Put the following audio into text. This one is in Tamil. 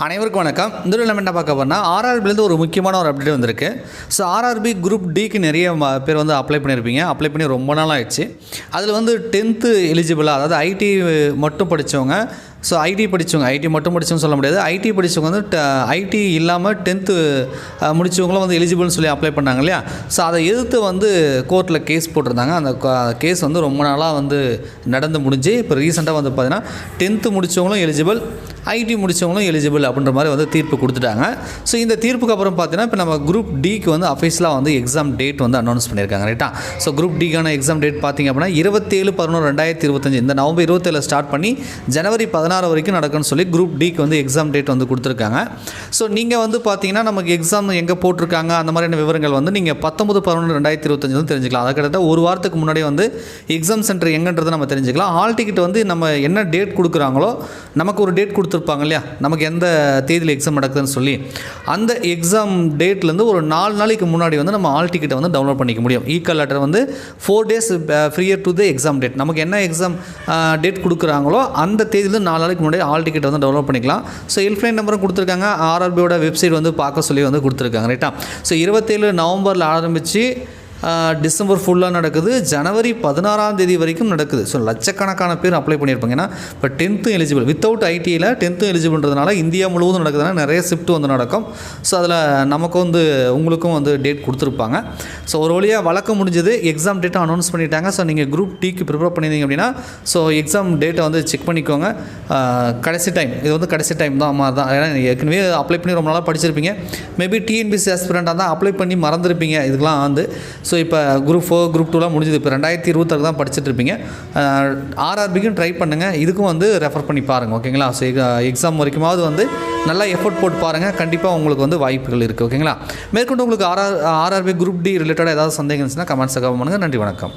அனைவருக்கும் வணக்கம். இந்த வீடியோவில் நம்ம என்ன பார்க்க போறோம்னா ஆர்ஆர்பிலேருந்து ஒரு முக்கியமான ஒரு அப்டேட் வந்திருக்கு. ஸோ ஆர்ஆர்பி குரூப் டிக்கு நிறைய பேர் வந்து அப்ளை பண்ணியிருப்பீங்க. அப்ளை பண்ணி ரொம்ப நாள் ஆயிடுச்சு. அதில் வந்து 10th எலிஜிபிளாக, அதாவது ஐடி மட்டும் படித்தவங்க, ஸோ ஐடி படித்தவங்க, ஐடி மட்டும் படித்தவங்க சொல்ல முடியாது, ஐடி படித்தவங்க வந்து ஐடி இல்லாமல் 10th முடித்தவங்களும் வந்து எலிஜிபிள்னு சொல்லி அப்ளை பண்ணாங்க இல்லையா. ஸோ அதை எதிர்த்து வந்து கோர்ட்டில் கேஸ் போட்டிருந்தாங்க. அந்த கேஸ் வந்து ரொம்ப நாளாக வந்து நடந்து முடிஞ்சு இப்போ ரீசெண்டாக வந்து பார்த்தீங்கன்னா 10th முடித்தவங்களும் எலிஜிபிள், ஐடி முடித்தவங்களும் எலிஜிபிள் அப்படின்ற மாதிரி வந்து தீர்ப்பு கொடுத்துட்டாங்க. ஸோ இந்த தீர்ப்புக்கு அப்புறம் பார்த்தீங்கன்னா இப்போ நம்ம குரூப் டிக்கு வந்து அஃபீஷியலாக வந்து எக்ஸாம் டேட் வந்து அனௌன்ஸ் பண்ணியிருக்காங்க. ரைட்டா. ஸோ குரூப் டிக்கான எக்ஸாம் டேட் பார்த்திங்க அப்படின்னா 27/11/2025 இந்த நவம்பர் 27 ஸ்டார்ட் பண்ணி ஜனவரி 16 வரைக்கும் நடக்குன்னு சொல்லி குரூப் டிக்கு வந்து எக்ஸாம் டேட் வந்து கொடுத்துருக்காங்க. ஸோ நீங்கள் வந்து பார்த்தீங்கன்னா நமக்கு எக்ஸாம் எங்கே போட்டிருக்காங்க அந்த மாதிரியான விவரங்கள் வந்து நீங்கள் 19/11/2025 வந்து தெரிஞ்சுக்கலாம். அதை கிட்டத்தட்ட ஒரு வாரத்துக்கு முன்னாடி வந்து எக்ஸாம் சென்டர் எங்கன்றதை நம்ம தெரிஞ்சுக்கலாம். ஹால் டிக்கெட் வந்து நம்ம என்ன டேட் கொடுக்குறாங்களோ நமக்கு ஒரு டேட் கொடுத்துருப்பாங்க இல்லையா, நமக்கு எந்த தேதியில் எக்ஸாம் நடக்குதுன்னு சொல்லி அந்த எக்ஸாம் டேட்லேருந்து ஒரு 4 நாளைக்கு முன்னாடி வந்து நம்ம ஹால் டிக்கெட்டை வந்து டவுன்லோட் பண்ணிக்க முடியும். ஈக்கால் லெட்டர் வந்து 4 days prior to the exam date, நமக்கு என்ன எக்ஸாம் டேட் கொடுக்குறாங்களோ அந்த தேதியிலேருந்து 4 நாளைக்கு முன்னாடி ஹால் டிக்கெட் வந்து டவுன்லோட் பண்ணிக்கலாம். ஸோ ஹெல்ப்லைன் நம்பரும் கொடுத்துருக்காங்க, ஆர்ஆர்பியோட வெப்சைட் வந்து பார்க்க சொல்லி வந்து கொடுத்துருக்காங்க. ரைட்டா. ஸோ 27 நவம்பரில் ஆரம்பித்து டிசம்பர் ஃபுல்லாக நடக்குது, ஜனவரி 16 வரைக்கும் நடக்குது. ஸோ லட்சக்கணக்கான பேர் அப்ளை பண்ணியிருப்பாங்க. ஏன்னா இப்போ 10th எலிஜிபிள் வித்தவுட் ஐடியில் 10th எலிஜிபிள்ன்றதுனால இந்தியா முழுவதும் நடக்குதுன்னா நிறைய ஷிஃப்ட் வந்து நடக்கும். ஸோ அதில் நமக்கு வந்து உங்களுக்கும் வந்து டேட் கொடுத்துருப்பாங்க. ஸோ ஒரு வழியாக வழக்கம் முடிஞ்சது, எக்ஸாம் டேட்டை அனௌன்ஸ் பண்ணிட்டாங்க. ஸோ நீங்கள் குரூப் டிக்கு ப்ரிப்பேர் பண்ணியிருந்தீங்க அப்படின்னா ஸோ எக்ஸாம் டேட்டை வந்து செக் பண்ணிக்கோங்க. கடைசி டைம், இது வந்து கடைசி டைம் தான் மாதிரி தான். ஏன்னா ஏற்கனவே அப்ளை பண்ணி ரொம்ப நாளாக படிச்சிருப்பீங்க. மேபி டிஎன்பிசி ஆஸ்பிரண்டாக தான் அப்ளை பண்ணி மறந்துருப்பீங்க இதுக்கெலாம் வந்து. ஸோ இப்போ குரூப் 4 குரூப் 2லாம் முடிஞ்சது. இப்போ 2026 தான் படிச்சுட்டு இருப்பீங்க. ஆர்ஆர்பிக்கும் ட்ரை பண்ணுங்கள், இதுக்கும் வந்து ரெஃபர் பண்ணி பாருங்கள். ஓகேங்களா. ஸோ எக்ஸாம் வரைக்குமாவது வந்து நல்லா எஃபோர்ட் போட்டு பாருங்கள், கண்டிப்பாக உங்களுக்கு வந்து வாய்ப்புகள் இருக்குது. ஓகேங்களா. மேற்கொண்டு உங்களுக்கு ஆர்ஆர்பி குரூப் டி ரிலேட்டடாக ஏதாவது சந்தேகம் இருந்துச்சுன்னா கமெண்ட்ஸை கமெண்ட் பண்ணுங்கள். நன்றி, வணக்கம்.